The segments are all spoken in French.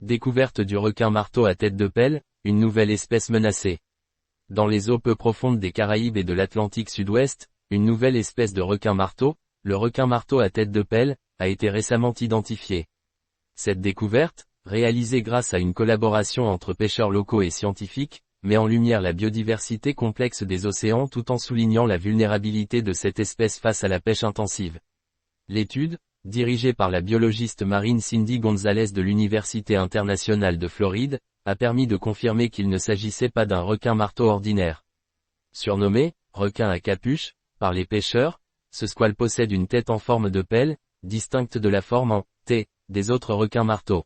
Découverte du requin-marteau à tête de pelle, une nouvelle espèce menacée. Dans les eaux peu profondes des Caraïbes et de l'Atlantique Sud-Ouest, une nouvelle espèce de requin-marteau, le requin-marteau à tête de pelle, a été récemment identifié. Cette découverte, réalisée grâce à une collaboration entre pêcheurs locaux et scientifiques, met en lumière la biodiversité complexe des océans tout en soulignant la vulnérabilité de cette espèce face à la pêche intensive. L'étude, dirigée par la biologiste marine Cindy Gonzalez de l'Université internationale de Floride, a permis de confirmer qu'il ne s'agissait pas d'un requin-marteau ordinaire. Surnommé « requin à capuche » par les pêcheurs, ce squale possède une tête en forme de pelle, distincte de la forme en T des autres requins-marteaux.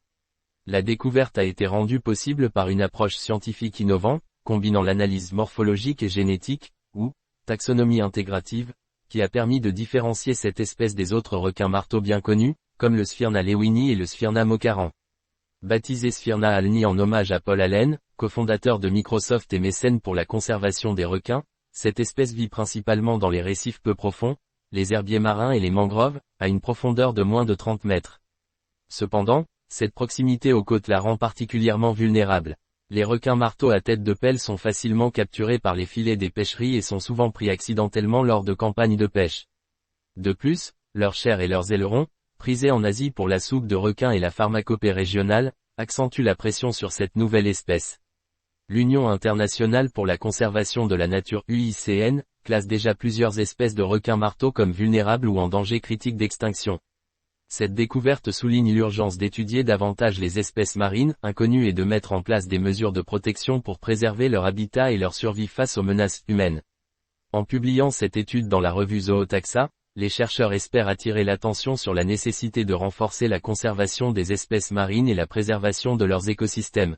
La découverte a été rendue possible par une approche scientifique innovante, combinant l'analyse morphologique et génétique, ou taxonomie intégrative, qui a permis de différencier cette espèce des autres requins-marteaux bien connus, comme le Sphyrna lewini et le Sphyrna mocaran. Baptisé Sphyrna alni en hommage à Paul Allen, cofondateur de Microsoft et mécène pour la conservation des requins, cette espèce vit principalement dans les récifs peu profonds, les herbiers marins et les mangroves, à une profondeur de moins de 30 mètres. Cependant, cette proximité aux côtes la rend particulièrement vulnérable. Les requins-marteaux à tête de pelle sont facilement capturés par les filets des pêcheries et sont souvent pris accidentellement lors de campagnes de pêche. De plus, leur chair et leurs ailerons, prisés en Asie pour la soupe de requin et la pharmacopée régionale, accentuent la pression sur cette nouvelle espèce. L'Union internationale pour la conservation de la nature UICN, classe déjà plusieurs espèces de requins-marteaux comme vulnérables ou en danger critique d'extinction. Cette découverte souligne l'urgence d'étudier davantage les espèces marines inconnues et de mettre en place des mesures de protection pour préserver leur habitat et leur survie face aux menaces humaines. En publiant cette étude dans la revue Zootaxa, les chercheurs espèrent attirer l'attention sur la nécessité de renforcer la conservation des espèces marines et la préservation de leurs écosystèmes.